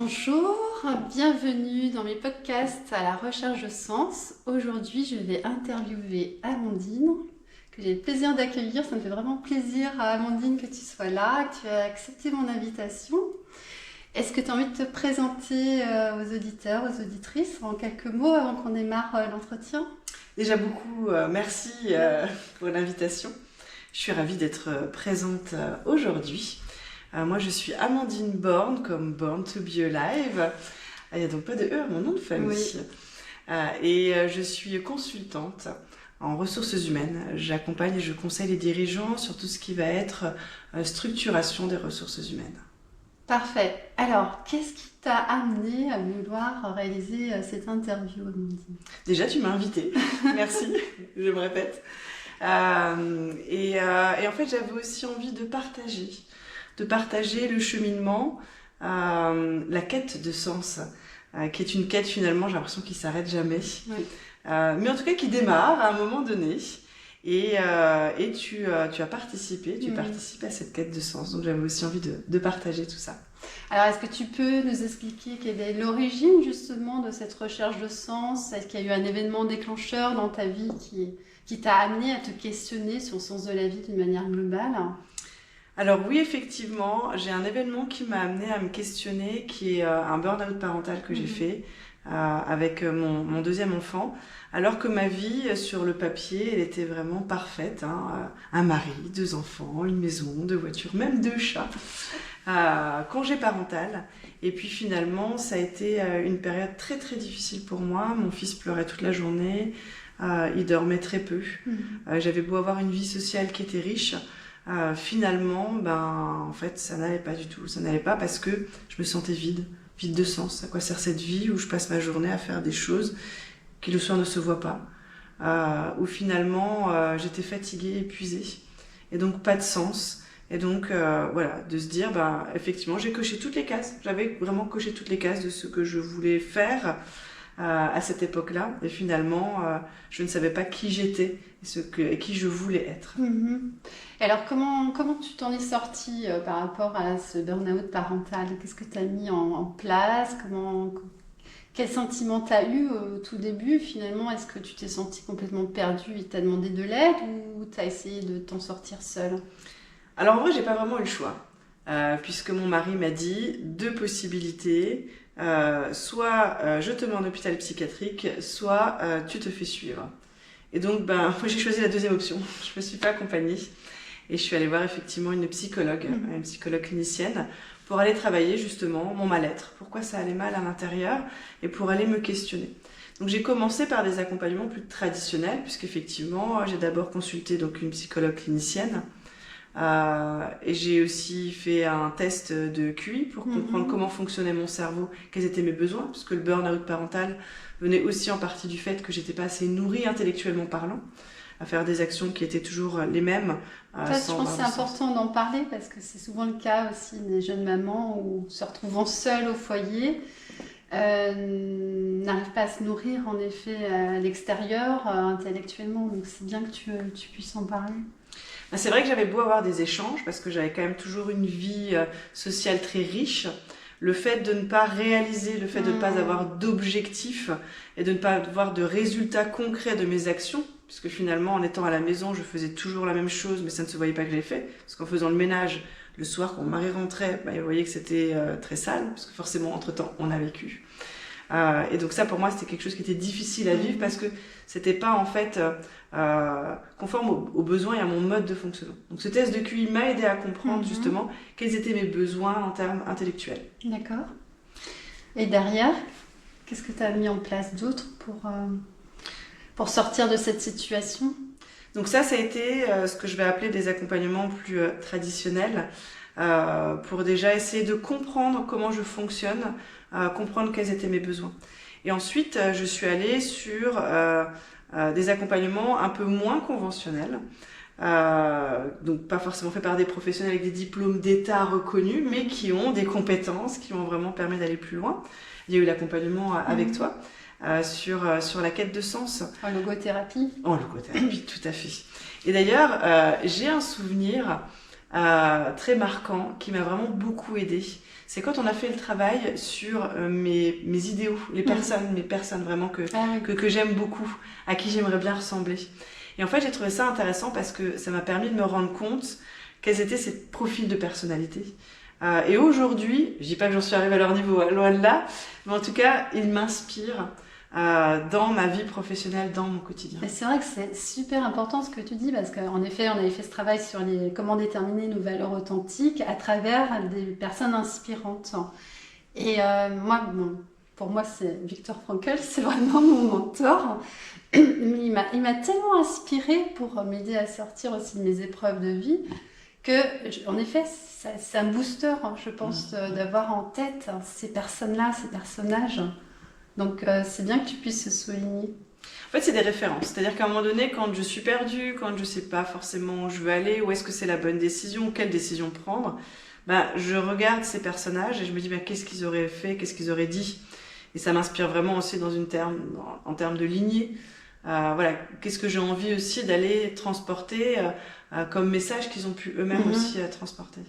Bonjour, bienvenue dans mes podcasts à la recherche de sens. Aujourd'hui, je vais interviewer Amandine, que j'ai le plaisir d'accueillir. Ça me fait vraiment plaisir, Amandine, que tu sois là, que tu aies accepté mon invitation. Est-ce que tu as envie de te présenter aux auditeurs, aux auditrices, en quelques mots avant qu'on démarre l'entretien? Déjà beaucoup, merci pour l'invitation. Je suis ravie d'être présente aujourd'hui. Moi, je suis Amandine Born, comme Born to be Alive. Il n'y a donc pas de E à mon nom de famille. Oui. Je suis consultante en ressources humaines. J'accompagne et je conseille les dirigeants sur tout ce qui va être structuration des ressources humaines. Parfait. Alors, qu'est-ce qui t'a amené à vouloir réaliser cette interview, Amandine? Déjà, tu m'as invitée. Merci, je me répète. Et en fait, j'avais aussi envie de partager le cheminement, la quête de sens, qui est une quête finalement, j'ai l'impression qu'il s'arrête jamais. Oui. Mais en tout cas qui démarre à un moment donné. Et tu as participé, tu participes à cette quête de sens. Donc j'avais aussi envie de partager tout ça. Alors, est-ce que tu peux nous expliquer quelle est l'origine justement de cette recherche de sens? Est-ce qu'il y a eu un événement déclencheur dans ta vie qui t'a amené à te questionner sur le sens de la vie d'une manière globale? Alors oui, effectivement, j'ai un événement qui m'a amené à me questionner, qui est un burn-out parental que j'ai fait avec mon deuxième enfant, alors que ma vie, sur le papier, elle était vraiment parfaite. Un mari, 2 enfants, une maison, 2 voitures, même 2 chats, congé parental. Et puis finalement, ça a été une période très très difficile pour moi. Mon fils pleurait toute la journée, il dormait très peu. J'avais beau avoir une vie sociale qui était riche. Finalement, en fait, ça n'allait pas du tout. Ça n'allait pas parce que je me sentais vide de sens. À quoi sert cette vie où je passe ma journée à faire des choses qui le soir ne se voient pas, où finalement j'étais fatiguée, épuisée, et donc pas de sens. Et donc voilà, de se dire, effectivement, j'ai coché toutes les cases. J'avais vraiment coché toutes les cases de ce que je voulais faire à cette époque-là. Et finalement, je ne savais pas qui j'étais et qui je voulais être. Et alors, comment tu t'en es sortie par rapport à ce burn-out parental? Qu'est-ce que tu as mis en place? Quel sentiment tu as eu au tout début? Finalement, est-ce que tu t'es sentie complètement perdue et t'as demandé de l'aide ou tu as essayé de t'en sortir seule? Alors en vrai, j'ai pas vraiment eu le choix, puisque mon mari m'a dit 2 possibilités. Soit je te mets en hôpital psychiatrique, soit tu te fais suivre. Et donc, moi j'ai choisi la deuxième option. Je me suis pas accompagnée et je suis allée voir effectivement une psychologue clinicienne, pour aller travailler justement mon mal-être, pourquoi ça allait mal à l'intérieur et pour aller me questionner. Donc j'ai commencé par des accompagnements plus traditionnels, puisqu'effectivement j'ai d'abord consulté donc une psychologue clinicienne. Et j'ai aussi fait un test de QI pour comprendre comment fonctionnait mon cerveau, quels étaient mes besoins, parce que le burn-out parental venait aussi en partie du fait que j'étais pas assez nourrie intellectuellement parlant, à faire des actions qui étaient toujours les mêmes. En fait, je pense que c'est important d'en parler parce que c'est souvent le cas aussi des jeunes mamans où se retrouvant seules au foyer, n'arrivent pas à se nourrir en effet à l'extérieur intellectuellement. Donc c'est bien que tu puisses en parler. C'est vrai que j'avais beau avoir des échanges, parce que j'avais quand même toujours une vie sociale très riche. Le fait de ne pas réaliser, le fait de ne pas avoir d'objectifs et de ne pas avoir de résultats concrets de mes actions, puisque finalement en étant à la maison je faisais toujours la même chose mais ça ne se voyait pas que je l'ai fait, parce qu'en faisant le ménage le soir quand mon mari rentrait, il voyait que c'était très sale, parce que forcément entre temps on a vécu. Et donc ça pour moi c'était quelque chose qui était difficile à vivre, parce que c'était pas en fait conforme aux besoins et à mon mode de fonctionnement. Donc ce test de QI m'a aidé à comprendre justement quels étaient mes besoins en termes intellectuels. D'accord. Et derrière, qu'est-ce que tu as mis en place d'autre pour sortir de cette situation? Donc ça a été ce que je vais appeler des accompagnements plus traditionnels, pour déjà essayer de comprendre comment je fonctionne, comprendre quels étaient mes besoins. Et ensuite, je suis allée sur des accompagnements un peu moins conventionnels, donc pas forcément fait par des professionnels avec des diplômes d'État reconnus, mais qui ont des compétences qui m'ont vraiment permis d'aller plus loin. Il y a eu l'accompagnement avec toi sur la quête de sens. En logothérapie. En logothérapie, tout à fait. Et d'ailleurs, j'ai un souvenir très marquant qui m'a vraiment beaucoup aidée. C'est quand on a fait le travail sur mes idéaux, mes personnes vraiment que j'aime beaucoup, à qui j'aimerais bien ressembler. Et en fait, j'ai trouvé ça intéressant parce que ça m'a permis de me rendre compte quels étaient ces profils de personnalité. Et aujourd'hui, je dis pas que j'en suis arrivée à leur niveau, loin de là, mais en tout cas, ils m'inspirent dans ma vie professionnelle, dans mon quotidien. Et c'est vrai que c'est super important ce que tu dis, parce qu'en effet, on avait fait ce travail sur comment déterminer nos valeurs authentiques à travers des personnes inspirantes. Et pour moi, c'est Viktor Frankl, c'est vraiment mon mentor. Mais il m'a tellement inspirée pour m'aider à sortir aussi de mes épreuves de vie que, en effet, c'est un booster, je pense, d'avoir en tête ces personnes-là, ces personnages. Donc, c'est bien que tu puisses se souligner. En fait, c'est des références. C'est-à-dire qu'à un moment donné, quand je suis perdue, quand je ne sais pas forcément où je veux aller, où est-ce que c'est la bonne décision, quelle décision prendre, je regarde ces personnages et je me dis qu'est-ce qu'ils auraient fait, qu'est-ce qu'ils auraient dit. Et ça m'inspire vraiment aussi en termes de lignée. Voilà, qu'est-ce que j'ai envie aussi d'aller transporter comme message qu'ils ont pu eux-mêmes aussi transporter.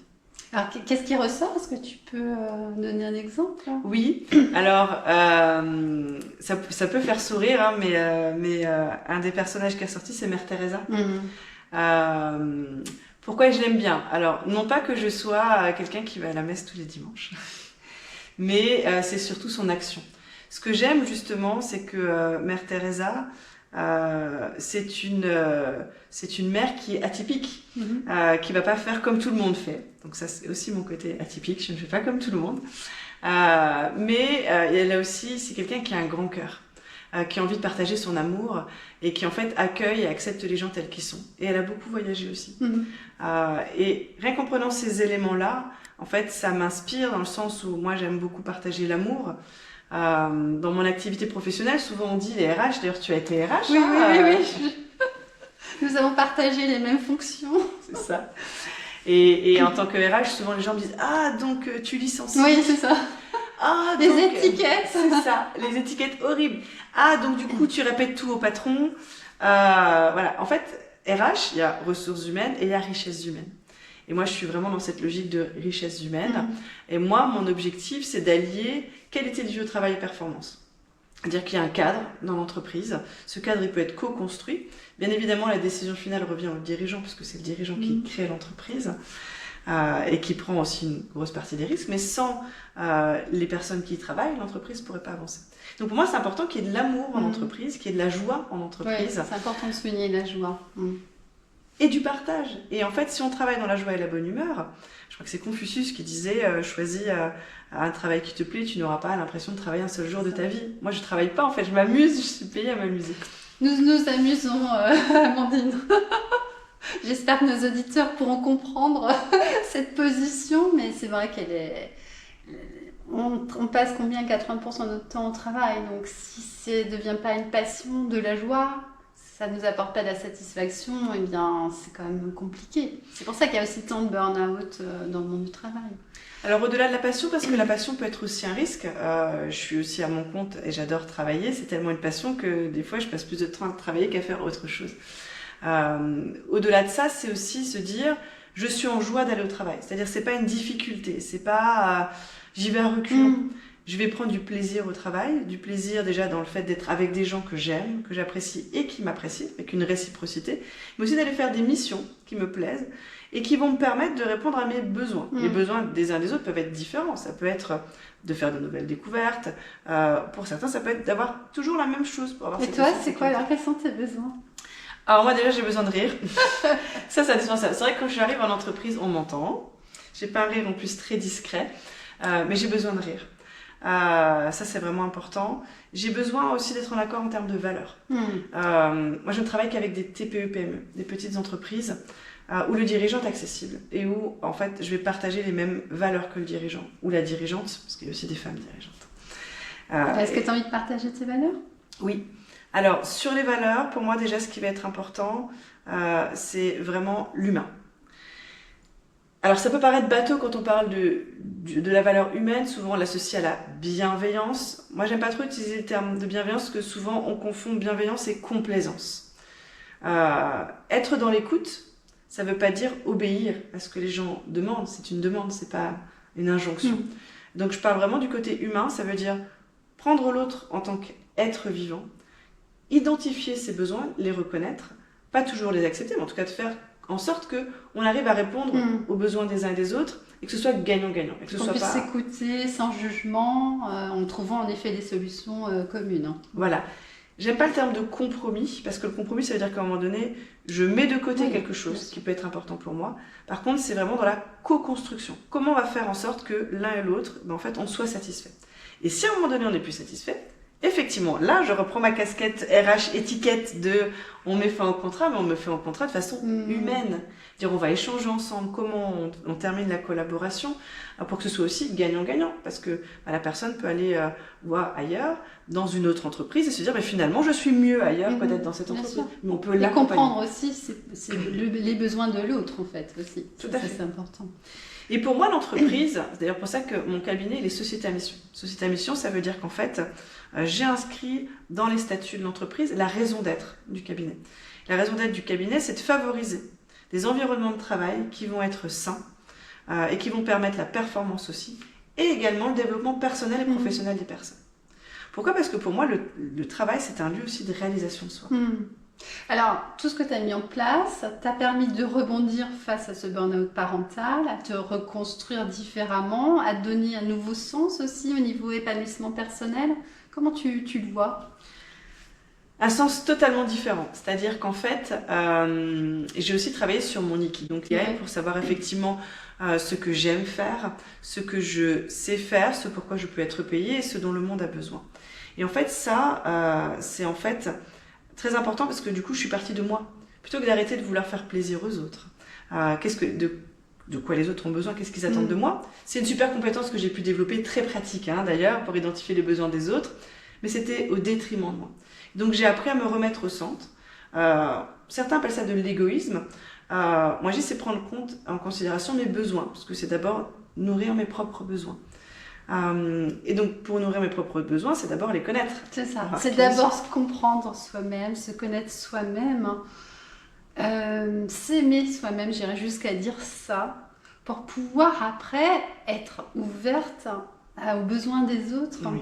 Alors, qu'est-ce qui ressort? Est-ce que tu peux donner un exemple? Oui, alors ça peut faire sourire, hein, mais un des personnages qui est sorti, c'est Mère Teresa. Pourquoi je l'aime bien? Alors, non pas que je sois quelqu'un qui va à la messe tous les dimanches, mais c'est surtout son action. Ce que j'aime justement, c'est que Mère Teresa, c'est une mère qui est atypique, qui va pas faire comme tout le monde fait. Donc ça, c'est aussi mon côté atypique. Je ne fais pas comme tout le monde, mais elle a aussi, c'est quelqu'un qui a un grand cœur, qui a envie de partager son amour et qui en fait accueille et accepte les gens tels qu'ils sont. Et elle a beaucoup voyagé aussi. Et rien qu'en prenant ces éléments-là, en fait, ça m'inspire dans le sens où moi j'aime beaucoup partager l'amour. Dans mon activité professionnelle, souvent on dit les RH, d'ailleurs tu as été RH. Oui. Nous avons partagé les mêmes fonctions. C'est ça. Et en tant que RH, souvent les gens me disent ah donc tu licencies. Oui, c'est ça. Ah, les donc, étiquettes. C'est ça, les étiquettes horribles. Ah donc du coup tu répètes tout au patron. Voilà, en fait RH, il y a ressources humaines et il y a richesse humaine. Et moi, je suis vraiment dans cette logique de richesse humaine. Et moi, mon objectif, c'est d'allier qualité de vie au travail et performance. C'est-à-dire qu'il y a un cadre dans l'entreprise. Ce cadre, il peut être co-construit. Bien évidemment, la décision finale revient au dirigeant, puisque c'est le dirigeant qui crée l'entreprise et qui prend aussi une grosse partie des risques. Mais sans les personnes qui y travaillent, l'entreprise ne pourrait pas avancer. Donc pour moi, c'est important qu'il y ait de l'amour en entreprise, qu'il y ait de la joie en entreprise. Oui, c'est important de souligner la joie. Et du partage. Et en fait, si on travaille dans la joie et la bonne humeur, je crois que c'est Confucius qui disait choisis un travail qui te plaît, tu n'auras pas l'impression de travailler un seul jour de ta vie. Moi, je travaille pas, en fait, je m'amuse, je suis payée à m'amuser. Nous nous amusons, Amandine. J'espère que nos auditeurs pourront comprendre cette position, mais c'est vrai qu'elle est... On passe combien 80% de notre temps au travail, donc si ça ne devient pas une passion, de la joie, ça ne nous apporte pas de la satisfaction, eh bien c'est quand même compliqué. C'est pour ça qu'il y a aussi tant de burn-out dans le monde du travail. Alors au-delà de la passion, parce que la passion peut être aussi un risque, je suis aussi à mon compte et j'adore travailler, c'est tellement une passion que des fois je passe plus de temps à travailler qu'à faire autre chose. Au-delà de ça, c'est aussi se dire je suis en joie d'aller au travail, c'est-à-dire c'est pas une difficulté, c'est pas j'y vais à reculons. Je vais prendre du plaisir au travail, du plaisir déjà dans le fait d'être avec des gens que j'aime, que j'apprécie et qui m'apprécient, avec une réciprocité, mais aussi d'aller faire des missions qui me plaisent et qui vont me permettre de répondre à mes besoins. Les besoins des uns des autres peuvent être différents. Ça peut être de faire de nouvelles découvertes. Pour certains, ça peut être d'avoir toujours la même chose. Pour avoir et toi, c'est quoi alors? Quels sont tes besoins? Alors moi déjà, j'ai besoin de rire. Ça, c'est indispensable. C'est vrai que quand je arrive en entreprise, on m'entend. J'ai pas un rire en plus très discret, mais j'ai besoin de rire. Ça c'est vraiment important. J'ai besoin aussi d'être en accord en termes de valeurs. Moi je ne travaille qu'avec des TPE-PME, des petites entreprises où le dirigeant est accessible et où en fait je vais partager les mêmes valeurs que le dirigeant ou la dirigeante, parce qu'il y a aussi des femmes dirigeantes. Est-ce que tu as envie de partager tes valeurs? Oui. Alors sur les valeurs, pour moi déjà ce qui va être important, c'est vraiment l'humain. Alors ça peut paraître bateau quand on parle de la valeur humaine, souvent on l'associe à la bienveillance. Moi j'aime pas trop utiliser le terme de bienveillance parce que souvent on confond bienveillance et complaisance. Être dans l'écoute, ça ne veut pas dire obéir à ce que les gens demandent. C'est une demande, c'est pas une injonction. Donc je parle vraiment du côté humain, ça veut dire prendre l'autre en tant qu'être vivant, identifier ses besoins, les reconnaître, pas toujours les accepter, mais en tout cas de faire en sorte qu'on arrive à répondre aux besoins des uns et des autres et que ce soit gagnant-gagnant. Qu'on puisse s'écouter sans jugement, en trouvant en effet des solutions communes. Voilà. J'aime pas le terme de compromis, parce que le compromis, ça veut dire qu'à un moment donné, je mets de côté quelque chose qui peut être important pour moi. Par contre, c'est vraiment dans la co-construction. Comment on va faire en sorte que l'un et l'autre, en fait, on soit satisfait. Et si à un moment donné, on n'est plus satisfait, effectivement, là, je reprends ma casquette RH étiquette de on met fin au contrat, mais on me fait un contrat de façon humaine. Dire on va échanger ensemble, comment on termine la collaboration pour que ce soit aussi gagnant-gagnant. Parce que la personne peut aller voir ailleurs, dans une autre entreprise, et se dire mais finalement, je suis mieux ailleurs peut-être dans cette entreprise. Mais on peut l'accompagner. Comprendre aussi les besoins de l'autre, en fait, aussi. Tout à fait. C'est important. Et pour moi, l'entreprise, c'est d'ailleurs pour ça que mon cabinet, il est société à mission. Société à mission, ça veut dire qu'en fait, j'ai inscrit dans les statuts de l'entreprise la raison d'être du cabinet. La raison d'être du cabinet, c'est de favoriser des environnements de travail qui vont être sains et qui vont permettre la performance aussi, et également le développement personnel et professionnel des personnes. Pourquoi ? Parce que pour moi, le travail, c'est un lieu aussi de réalisation de soi. Alors, tout ce que tu as mis en place t'a permis de rebondir face à ce burn-out parental, à te reconstruire différemment, à te donner un nouveau sens aussi au niveau épanouissement personnel. Comment tu le vois ? Un sens totalement différent. C'est-à-dire qu'en fait, j'ai aussi travaillé sur mon Ikigai. Donc, pour savoir effectivement ce que j'aime faire, ce que je sais faire, ce pourquoi je peux être payée et ce dont le monde a besoin. Et en fait, ça, c'est en fait très important parce que du coup, je suis partie de moi. Plutôt que d'arrêter de vouloir faire plaisir aux autres. De quoi les autres ont besoin, qu'est-ce qu'ils attendent de moi. C'est une super compétence que j'ai pu développer, très pratique d'ailleurs, pour identifier les besoins des autres. Mais c'était au détriment de moi. Donc j'ai appris à me remettre au centre. Certains appellent ça de l'égoïsme. Moi, c'est prendre en considération mes besoins, parce que c'est d'abord nourrir mes propres besoins. Et donc, pour nourrir mes propres besoins, c'est d'abord les connaître. C'est ça. C'est d'abord se comprendre soi-même, se connaître soi-même, s'aimer soi-même, j'irais jusqu'à dire ça, pour pouvoir après être ouverte aux besoins des autres. Oui.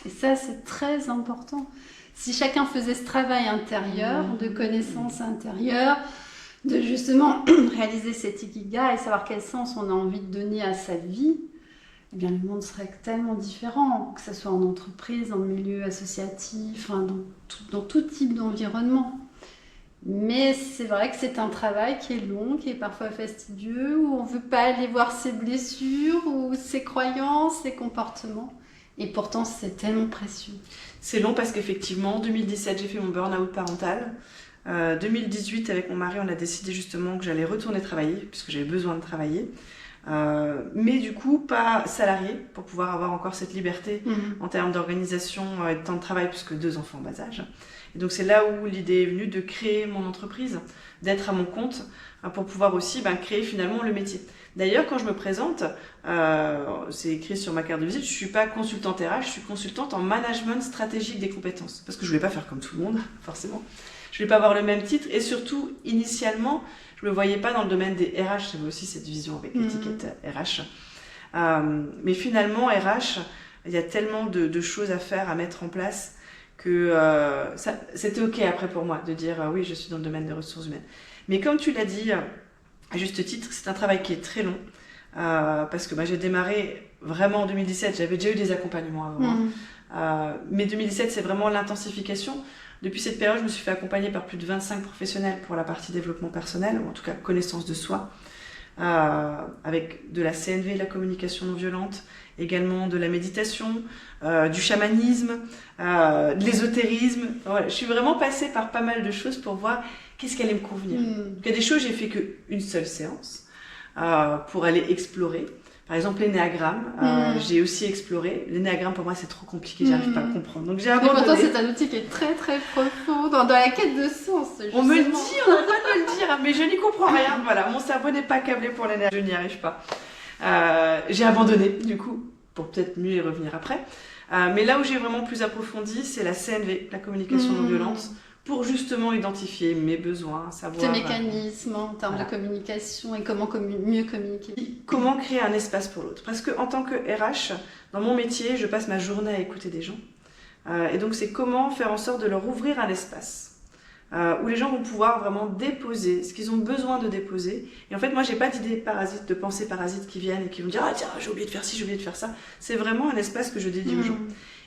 Et ça, c'est très important. Si chacun faisait ce travail intérieur, de connaissance intérieure, de justement réaliser cet ikigai et savoir quel sens on a envie de donner à sa vie, eh bien, le monde serait tellement différent, que ce soit en entreprise, en milieu associatif, dans tout type d'environnement. Mais c'est vrai que c'est un travail qui est long, qui est parfois fastidieux, où on ne veut pas aller voir ses blessures, ou ses croyances, ses comportements. Et pourtant, c'est tellement précieux. C'est long parce qu'effectivement, en 2017, j'ai fait mon burn-out parental. 2018, avec mon mari, on a décidé justement que j'allais retourner travailler, puisque j'avais besoin de travailler. Mais du coup, pas salarié, pour pouvoir avoir encore cette liberté en termes d'organisation et de temps de travail, puisque 2 enfants en bas âge. Et donc, c'est là où l'idée est venue de créer mon entreprise, d'être à mon compte, pour pouvoir aussi créer finalement le métier. D'ailleurs, quand je me présente, c'est écrit sur ma carte de visite, je ne suis pas consultante RH, je suis consultante en management stratégique des compétences. Parce que je ne voulais pas faire comme tout le monde, forcément. Je ne voulais pas avoir le même titre. Et surtout, initialement, je ne me voyais pas dans le domaine des RH. J'avais aussi cette vision avec l'étiquette RH. Mais finalement, RH, il y a tellement de choses à faire, à mettre en place, que c'était OK après pour moi de dire oui, je suis dans le domaine des ressources humaines. Mais comme tu l'as dit, à juste titre, c'est un travail qui est très long. Parce que j'ai démarré vraiment en 2017, j'avais déjà eu des accompagnements avant. Mais 2017, c'est vraiment l'intensification. Depuis cette période, je me suis fait accompagner par plus de 25 professionnels pour la partie développement personnel, ou en tout cas connaissance de soi, avec de la CNV, la communication non violente, également de la méditation, du chamanisme, de l'ésotérisme. Voilà, je suis vraiment passée par pas mal de choses pour voir qu'est-ce qui allait me convenir. Il y a des choses, j'ai fait qu'une seule séance pour aller explorer. Par exemple, l'énéagramme, j'ai aussi exploré. L'énéagramme, pour moi, c'est trop compliqué, j'arrive pas à comprendre. Donc j'ai abandonné. Mais pourtant, c'est un outil qui est très très profond dans la quête de sens. Justement. On me le dit, on n'arrête pas de me le dire, mais je n'y comprends rien. Voilà, mon cerveau n'est pas câblé pour l'énéagramme, je n'y arrive pas. J'ai abandonné, du coup, pour peut-être mieux y revenir après. Mais là où j'ai vraiment plus approfondi, c'est la CNV, la communication non violente, pour justement identifier mes besoins, savoir... Tes mécanismes en termes de communication et comment mieux communiquer. Comment créer un espace pour l'autre. Parce qu'en tant que RH, dans mon métier, je passe ma journée à écouter des gens. Et donc c'est comment faire en sorte de leur ouvrir un espace où les gens vont pouvoir vraiment déposer ce qu'ils ont besoin de déposer. Et en fait, moi, j'ai pas d'idées parasites, de pensées parasites qui viennent et qui vont dire « Ah tiens, j'ai oublié de faire ci, j'ai oublié de faire ça ». C'est vraiment un espace que je dédie aux gens.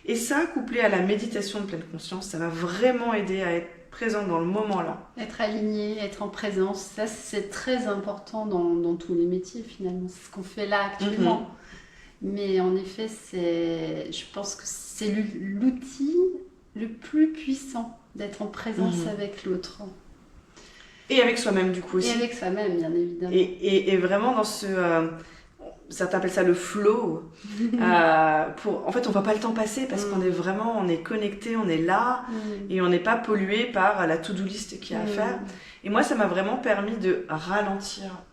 Et ça, couplé à la méditation de pleine conscience, ça va vraiment aider à être présent dans le moment là. Être aligné, être en présence, ça c'est très important dans tous les métiers finalement. C'est ce qu'on fait là actuellement. Mais en effet, je pense que c'est l'outil le plus puissant d'être en présence avec l'autre. Et avec soi-même du coup aussi. Et avec soi-même, bien évidemment. Et vraiment dans ce... certains appellent ça le flow. En fait, on voit pas le temps passer parce qu'on est vraiment, on est connecté, on est là et on n'est pas pollué par la to-do list qu'il y a à faire. Et moi, ça m'a vraiment permis de ralentir,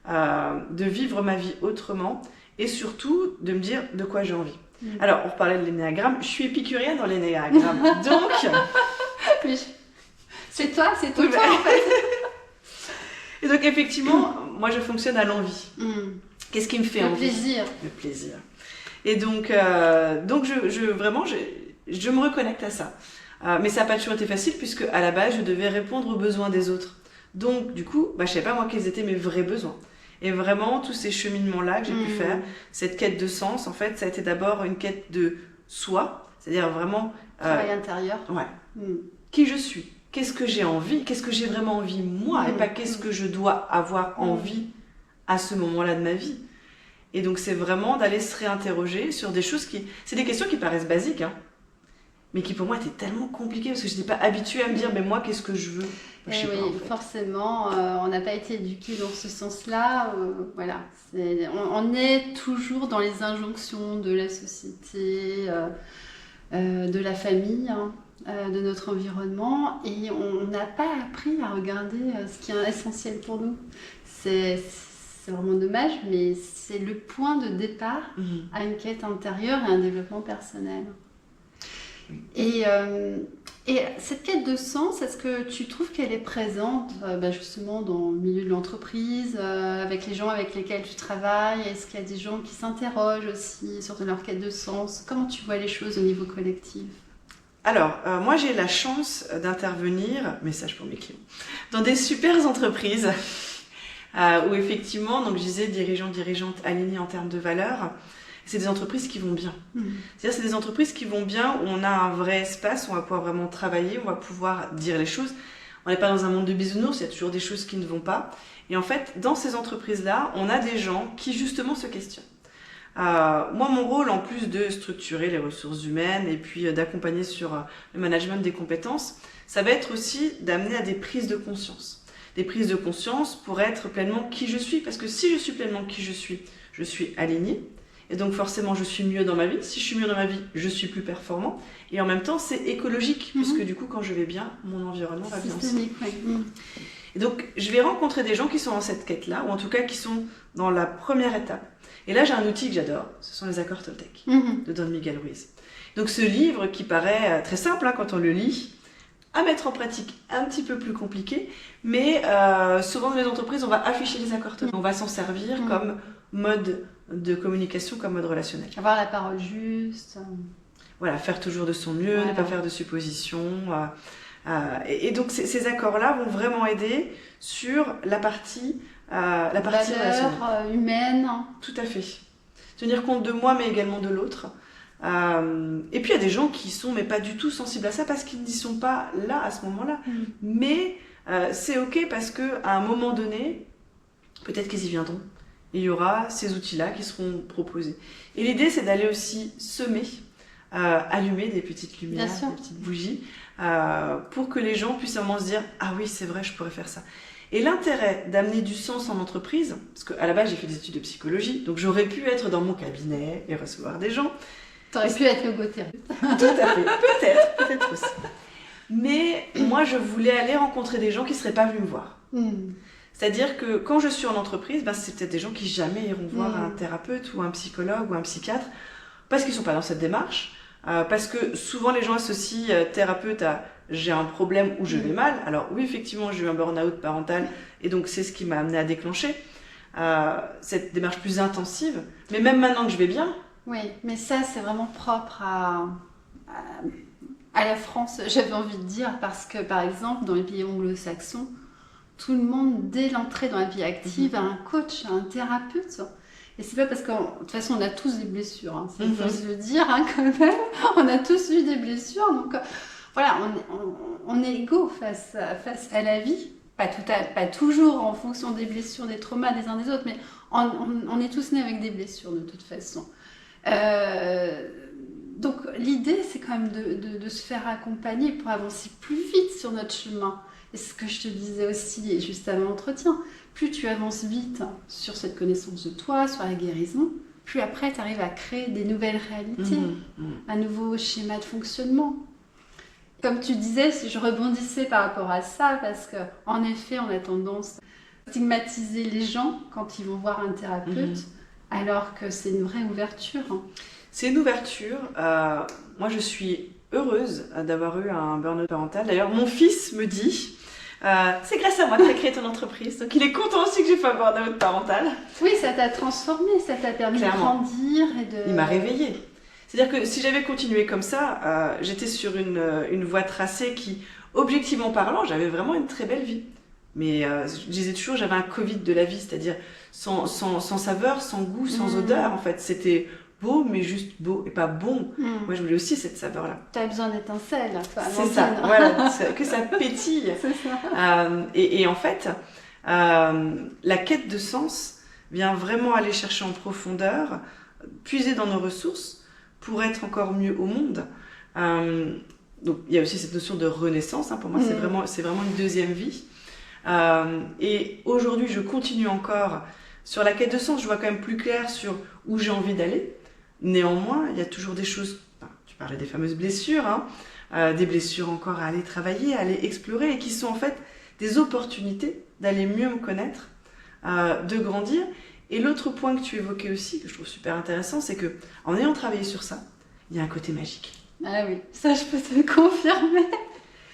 de vivre ma vie autrement et surtout de me dire de quoi j'ai envie. Alors, on reparlait de l'énéagramme. Je suis épicurienne dans l'énéagramme. Donc... C'est toi en fait. Et donc, effectivement, moi, je fonctionne à l'envie. Qu'est-ce qui me fait envie ? Le plaisir. Et donc vraiment, je me reconnecte à ça. Mais ça n'a pas toujours été facile puisque à la base, je devais répondre aux besoins des autres. Donc, du coup, je ne savais pas moi quels étaient mes vrais besoins. Et vraiment, tous ces cheminements-là que j'ai pu faire, cette quête de sens, en fait, ça a été d'abord une quête de soi, c'est-à-dire vraiment... Travail intérieur. Ouais. Qui je suis ? Qu'est-ce que j'ai envie ? Qu'est-ce que j'ai vraiment envie moi ? Et pas qu'est-ce que je dois avoir envie à ce moment-là de ma vie. Et donc, c'est vraiment d'aller se réinterroger sur des choses qui... C'est des questions qui paraissent basiques, hein, mais qui pour moi étaient tellement compliquées parce que je n'étais pas habituée à me dire, mais moi, qu'est-ce que je veux ? Oui, en fait. Forcément, on n'a pas été éduqués dans ce sens-là. Voilà, on est toujours dans les injonctions de la société, de la famille, de notre environnement, et on n'a pas appris à regarder ce qui est essentiel pour nous. C'est vraiment dommage, mais c'est le point de départ à une quête intérieure et un développement personnel. Et cette quête de sens, est-ce que tu trouves qu'elle est présente justement dans le milieu de l'entreprise, avec les gens avec lesquels tu travailles ? Est-ce qu'il y a des gens qui s'interrogent aussi sur leur quête de sens ? Comment tu vois les choses au niveau collectif ? Alors, moi j'ai la chance d'intervenir, message pour mes clients, dans des super entreprises où effectivement, donc je disais dirigeantes alignés en termes de valeurs, c'est des entreprises qui vont bien. C'est-à-dire c'est des entreprises qui vont bien, où on a un vrai espace, où on va pouvoir vraiment travailler, où on va pouvoir dire les choses. On n'est pas dans un monde de bisounours, il y a toujours des choses qui ne vont pas. Et en fait, dans ces entreprises-là, on a des gens qui justement se questionnent. Moi, mon rôle, en plus de structurer les ressources humaines et puis d'accompagner sur le management des compétences, ça va être aussi d'amener à des prises de conscience. Des prises de conscience pour être pleinement qui je suis. Parce que si je suis pleinement qui je suis alignée. Et donc forcément, je suis mieux dans ma vie. Si je suis mieux dans ma vie, je suis plus performant. Et en même temps, c'est écologique. Puisque du coup, quand je vais bien, mon environnement va bien aussi. Et donc, je vais rencontrer des gens qui sont dans cette quête-là, ou en tout cas qui sont dans la première étape. Et là, j'ai un outil que j'adore, ce sont les accords Toltec de Don Miguel Ruiz. Donc ce livre qui paraît très simple quand on le lit, à mettre en pratique un petit peu plus compliqué, mais souvent dans les entreprises, on va afficher les accords Toltec. On va s'en servir comme mode de communication, comme mode relationnel. Avoir la parole juste. Voilà, faire toujours de son mieux, ne pas faire de suppositions. Et donc ces accords-là vont vraiment aider sur la partie relationnelle. Humaine. Tout à fait. Tenir compte de moi, mais également de l'autre. Et puis il y a des gens qui sont mais pas du tout sensibles à ça parce qu'ils n'y sont pas là à ce moment-là. Mais c'est ok parce que à un moment donné, peut-être qu'ils y viendront. Et il y aura ces outils-là qui seront proposés. Et l'idée, c'est d'aller aussi semer, allumer des petites lumières, des petites bougies, pour que les gens puissent à un moment se dire « Ah oui, c'est vrai, je pourrais faire ça ». Et l'intérêt d'amener du sens en entreprise, parce qu'à la base, j'ai fait des études de psychologie, donc j'aurais pu être dans mon cabinet et recevoir des gens. T'aurais pu être logothérapeute. Tout à fait, peut-être aussi. Mais moi, je voulais aller rencontrer des gens qui ne seraient pas venus me voir. C'est-à-dire que quand je suis en entreprise, c'est peut-être des gens qui jamais iront voir un thérapeute ou un psychologue ou un psychiatre parce qu'ils ne sont pas dans cette démarche, Parce que souvent les gens associent thérapeute à j'ai un problème ou je vais mal. Alors oui, effectivement, j'ai eu un burn-out parental et donc c'est ce qui m'a amené à déclencher cette démarche plus intensive. Mais même maintenant que je vais bien. Oui, mais ça c'est vraiment propre à la France, j'avais envie de dire, parce que par exemple dans les pays anglo-saxons, tout le monde dès l'entrée dans la vie active a un coach, a un thérapeute. Et c'est pas parce que, de toute façon, on a tous des blessures, hein, il faut se le dire hein, quand même. On a tous eu des blessures, donc voilà, on est égaux face à la vie. Pas toujours en fonction des blessures, des traumas des uns des autres, mais on est tous nés avec des blessures de toute façon. Donc l'idée, c'est quand même de se faire accompagner pour avancer plus vite sur notre chemin. Et c'est ce que je te disais aussi juste avant l'entretien. Plus tu avances vite sur cette connaissance de toi, sur la guérison, plus après tu arrives à créer des nouvelles réalités, un nouveau schéma de fonctionnement. Comme tu disais, si je rebondissais par rapport à ça, parce qu'en effet, on a tendance à stigmatiser les gens quand ils vont voir un thérapeute, alors que c'est une vraie ouverture. C'est une ouverture. Moi, je suis heureuse d'avoir eu un burn-out parental. D'ailleurs, mon fils me dit... c'est grâce à moi que tu as créé ton entreprise. Donc il est content aussi que j'ai fait un burn-out parental. Oui, ça t'a transformé, ça t'a permis de grandir et de... Il m'a réveillée. C'est-à-dire que si j'avais continué comme ça, j'étais sur une voie tracée qui, objectivement parlant, j'avais vraiment une très belle vie. Mais je disais toujours, j'avais un Covid de la vie, c'est-à-dire sans saveur, sans goût, sans odeur. En fait, c'était beau, mais juste beau et pas bon. Moi, je voulais aussi cette saveur-là. Tu as besoin d'étincelles, toi, c'est ça, voilà, que ça pétille. C'est ça. Et en fait, la quête de sens vient vraiment aller chercher en profondeur, puiser dans nos ressources pour être encore mieux au monde. Donc, il y a aussi cette notion de renaissance. Pour moi, c'est vraiment une deuxième vie. Et aujourd'hui, je continue encore sur la quête de sens. Je vois quand même plus clair sur où j'ai envie d'aller. Néanmoins, il y a toujours des choses, tu parlais des fameuses blessures, des blessures encore à aller travailler, à aller explorer, et qui sont en fait des opportunités d'aller mieux me connaître, de grandir. Et l'autre point que tu évoquais aussi, que je trouve super intéressant, c'est que en ayant travaillé sur ça, il y a un côté magique. Ah oui, ça je peux te le confirmer.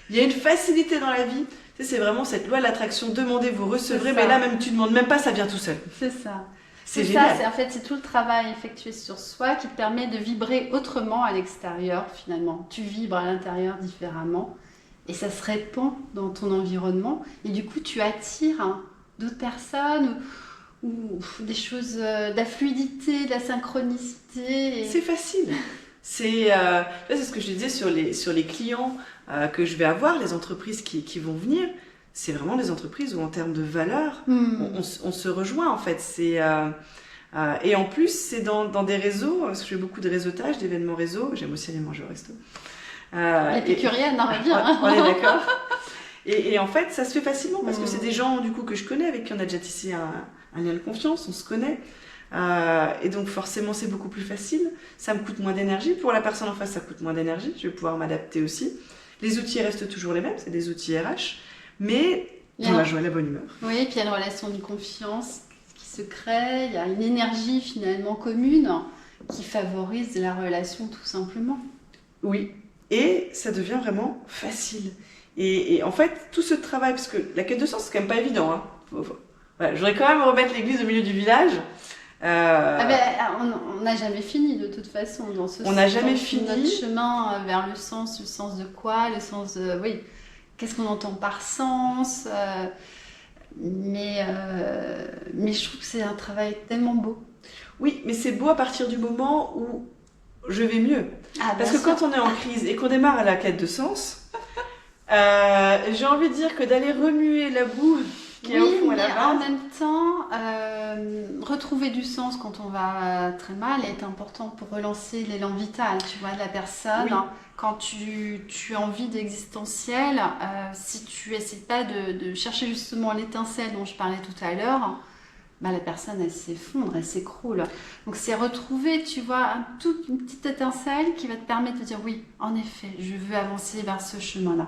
Il y a une facilité dans la vie. Tu sais, c'est vraiment cette loi de l'attraction, demandez, vous recevrez, mais là même tu demandes même pas, ça vient tout seul. C'est ça. C'est génial. Ça, en fait, c'est tout le travail effectué sur soi qui te permet de vibrer autrement à l'extérieur finalement. Tu vibres à l'intérieur différemment et ça se répand dans ton environnement et du coup tu attires d'autres personnes ou des choses, de la fluidité, de la synchronicité. C'est facile. C'est ce que je disais sur les clients que je vais avoir, les entreprises qui vont venir. C'est vraiment des entreprises où en termes de valeur, on se rejoint en fait. Et en plus, c'est dans des réseaux, parce que je fais beaucoup de réseautage, d'événements réseaux. J'aime aussi aller manger au resto. Épicurienne, on va dire. On est d'accord. Et en fait, ça se fait facilement parce que c'est des gens du coup que je connais, avec qui on a déjà tissé un lien de confiance, on se connaît. Et donc forcément, c'est beaucoup plus facile. Ça me coûte moins d'énergie. Pour la personne en face, ça coûte moins d'énergie. Je vais pouvoir m'adapter aussi. Les outils restent toujours les mêmes, c'est des outils RH. Mais on va jouer à la bonne humeur. Oui, et puis il y a une relation de confiance qui se crée, il y a une énergie finalement commune qui favorise la relation tout simplement. Oui, et ça devient vraiment facile. Et en fait, tout ce travail, parce que la quête de sens, c'est quand même pas évident. Voilà, je voudrais quand même remettre l'église au milieu du village. On n'a jamais fini de toute façon dans ce On n'a jamais fini. Notre chemin vers le sens de quoi, le sens de... Oui. Qu'est-ce qu'on entend par sens mais je trouve que c'est un travail tellement beau. Oui, mais c'est beau à partir du moment où je vais mieux. Parce que quand on est en crise et qu'on démarre à la quête de sens, j'ai envie de dire que d'aller remuer la boue qui est au fond à la base... en même temps, retrouver du sens quand on va très mal est important pour relancer l'élan vital, tu vois, de la personne. Oui. Quand tu as envie d'existentiel, si tu n'essaies pas de chercher justement l'étincelle dont je parlais tout à l'heure, la personne, elle s'effondre, elle s'écroule. Donc c'est retrouver, tu vois, une petite étincelle qui va te permettre de dire oui, en effet, je veux avancer vers ce chemin-là.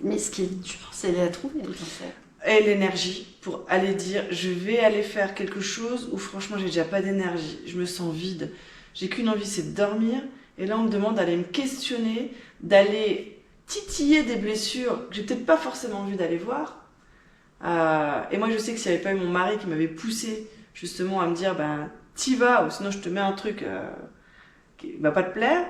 Mais ce qui est dur, c'est de la trouver, l'étincelle. Et l'énergie pour aller dire je vais aller faire quelque chose où franchement j'ai déjà pas d'énergie, je me sens vide, j'ai qu'une envie, c'est de dormir. Et là, on me demande d'aller me questionner, d'aller titiller des blessures que j'ai peut-être pas forcément envie d'aller voir. Et moi, je sais que s'il n'y avait pas eu mon mari qui m'avait poussé justement à me dire, ben, t'y vas, ou sinon je te mets un truc qui va pas te plaire,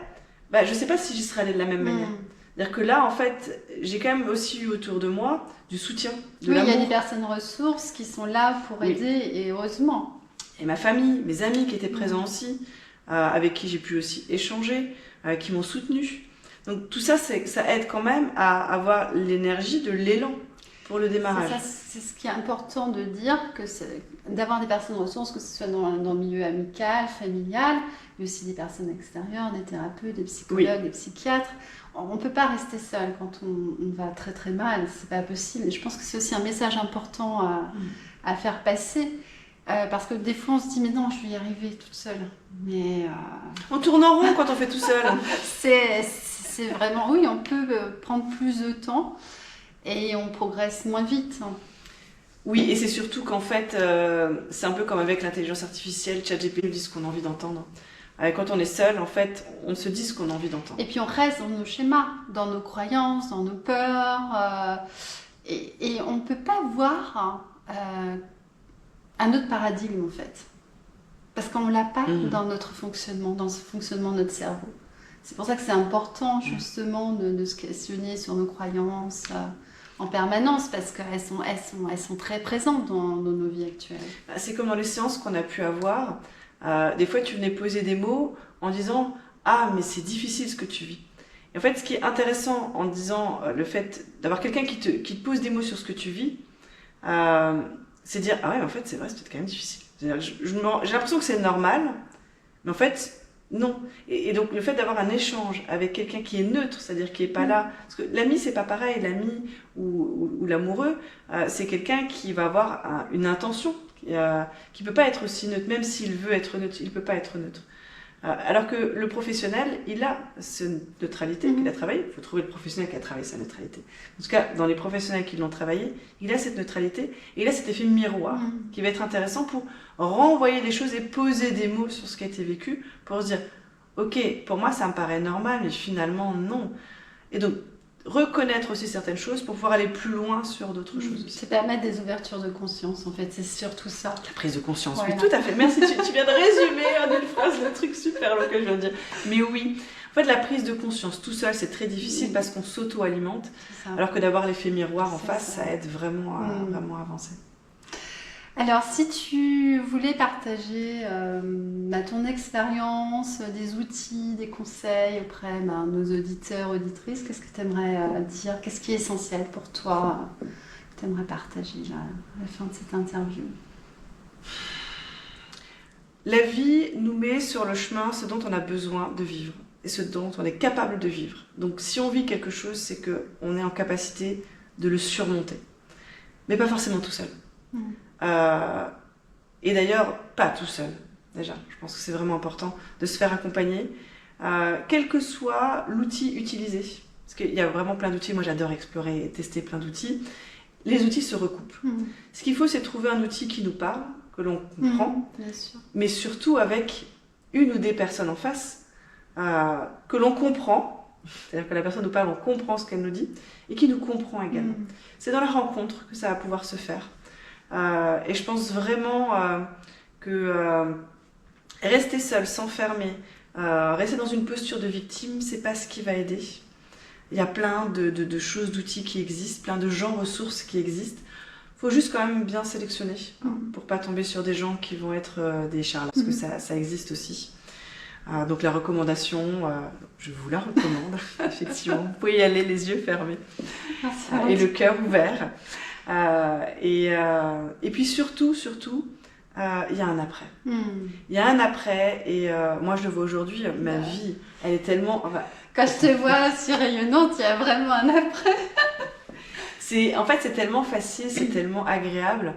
ben, je sais pas si j'y serais allée de la même manière. C'est-à-dire que là, en fait, j'ai quand même aussi eu autour de moi du soutien, de l'amour. Il y a des personnes ressources qui sont là pour aider, et heureusement. Et ma famille, mes amis qui étaient présents aussi, avec qui j'ai pu aussi échanger, qui m'ont soutenue. Donc tout ça, ça aide quand même à avoir l'énergie de l'élan pour le démarrage. C'est ce qui est important de dire, d'avoir des personnes ressources, que ce soit dans le milieu amical, familial, mais aussi des personnes extérieures, des thérapeutes, des psychologues, des psychiatres. On ne peut pas rester seul quand on va très très mal, c'est pas possible. Et je pense que c'est aussi un message important à faire passer. Parce que des fois on se dit mais non, je vais y arriver toute seule. Mais on tourne en rond quand on fait tout seul. c'est vraiment, oui, on peut prendre plus de temps et on progresse moins vite. Oui, et c'est surtout qu'en fait, c'est un peu comme avec l'intelligence artificielle, ChatGPT nous dit ce qu'on a envie d'entendre. Quand on est seul, en fait, on se dit ce qu'on a envie d'entendre. Et puis on reste dans nos schémas, dans nos croyances, dans nos peurs, et on ne peut pas voir un autre paradigme en fait, parce qu'on ne l'a pas dans notre fonctionnement, dans ce fonctionnement de notre cerveau. C'est pour ça que c'est important justement de se questionner sur nos croyances en permanence, parce qu'elles sont très présentes dans nos vies actuelles. C'est comme dans les séances qu'on a pu avoir. Des fois, tu venais poser des mots en disant « Ah, mais c'est difficile ce que tu vis ». Et en fait, ce qui est intéressant en disant le fait d'avoir quelqu'un qui te pose des mots sur ce que tu vis, c'est dire « Ah ouais, mais en fait, c'est vrai, c'est peut-être quand même difficile ». J'ai l'impression que c'est normal, mais en fait, non. Et donc, le fait d'avoir un échange avec quelqu'un qui est neutre, c'est-à-dire qui n'est pas là... Parce que l'ami, c'est pas pareil. L'ami ou l'amoureux, c'est quelqu'un qui va avoir une intention, qui ne peut pas être aussi neutre, même s'il veut être neutre, il ne peut pas être neutre. Alors que le professionnel, il a cette neutralité qu'il a travaillée. Il faut trouver le professionnel qui a travaillé sa neutralité. En tout cas, dans les professionnels qui l'ont travaillé, il a cette neutralité et il a cet effet miroir qui va être intéressant pour renvoyer des choses et poser des mots sur ce qui a été vécu pour se dire « Ok, pour moi, ça me paraît normal, mais finalement, non. » Et donc, reconnaître aussi certaines choses pour pouvoir aller plus loin sur d'autres choses aussi. C'est permettre des ouvertures de conscience, en fait, c'est surtout ça. La prise de conscience, voilà. Oui, tout à fait. Merci, tu viens de résumer en une phrase le truc super long que je viens de dire. Mais oui, en fait, la prise de conscience tout seul, c'est très difficile parce qu'on s'auto-alimente, alors que d'avoir l'effet miroir en face, ça aide vraiment à avancer. Alors, si tu voulais partager ton expérience, des outils, des conseils auprès de nos auditeurs, auditrices, qu'est-ce que tu aimerais dire? Qu'est-ce qui est essentiel pour toi que tu aimerais partager à la fin de cette interview? La vie nous met sur le chemin ce dont on a besoin de vivre et ce dont on est capable de vivre. Donc, si on vit quelque chose, c'est qu'on est en capacité de le surmonter. Mais pas forcément tout seul. Et d'ailleurs, pas tout seul, déjà. Je pense que c'est vraiment important de se faire accompagner, quel que soit l'outil utilisé. Parce qu'il y a vraiment plein d'outils. Moi, j'adore explorer et tester plein d'outils. Les outils se recoupent. Ce qu'il faut, c'est trouver un outil qui nous parle, que l'on comprend, bien sûr. Mais surtout avec une ou des personnes en face que l'on comprend. C'est-à-dire que la personne nous parle, on comprend ce qu'elle nous dit, et qui nous comprend également. C'est dans la rencontre que ça va pouvoir se faire. Et je pense vraiment que rester seul, s'enfermer, rester dans une posture de victime, c'est pas ce qui va aider. Il y a plein de choses, d'outils qui existent, plein de gens, ressources qui existent. Il faut juste quand même bien sélectionner pour pas tomber sur des gens qui vont être des charlatans, parce que ça existe aussi. Donc la recommandation, je vous la recommande, effectivement. Vous pouvez y aller les yeux fermés et le cœur ouvert. Et puis surtout, il y a un après. Il y a un après, et moi je le vois aujourd'hui, ma vie, elle est tellement... Quand je te vois si rayonnante, il y a vraiment un après. En fait, c'est tellement facile, c'est tellement agréable.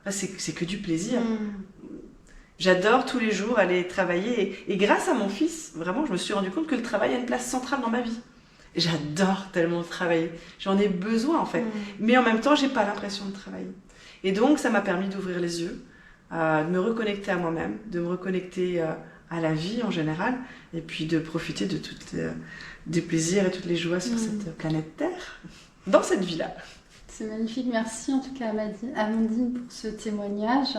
C'est que du plaisir. J'adore tous les jours aller travailler. Et grâce à mon fils, vraiment, je me suis rendu compte que le travail a une place centrale dans ma vie. J'adore tellement travailler. J'en ai besoin, en fait. Mais en même temps, j'ai pas l'impression de travailler. Et donc, ça m'a permis d'ouvrir les yeux, de me reconnecter à moi-même, de me reconnecter à la vie en général, et puis de profiter de des plaisirs et toutes les joies sur cette planète Terre, dans cette vie-là. C'est magnifique, merci en tout cas Amandine pour ce témoignage.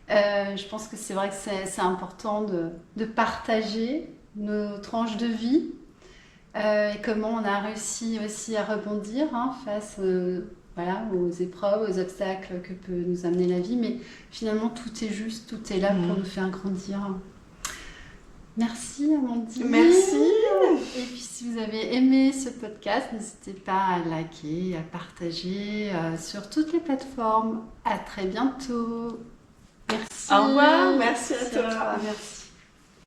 Je pense que c'est vrai que c'est important de partager nos tranches de vie et comment on a réussi aussi à rebondir face aux épreuves, aux obstacles que peut nous amener la vie. Mais finalement, tout est juste, tout est là pour nous faire grandir. Merci Amandine. Merci. Et puis si vous avez aimé ce podcast, n'hésitez pas à liker, à partager sur toutes les plateformes. À très bientôt. Merci. Au revoir. Merci à toi. Merci.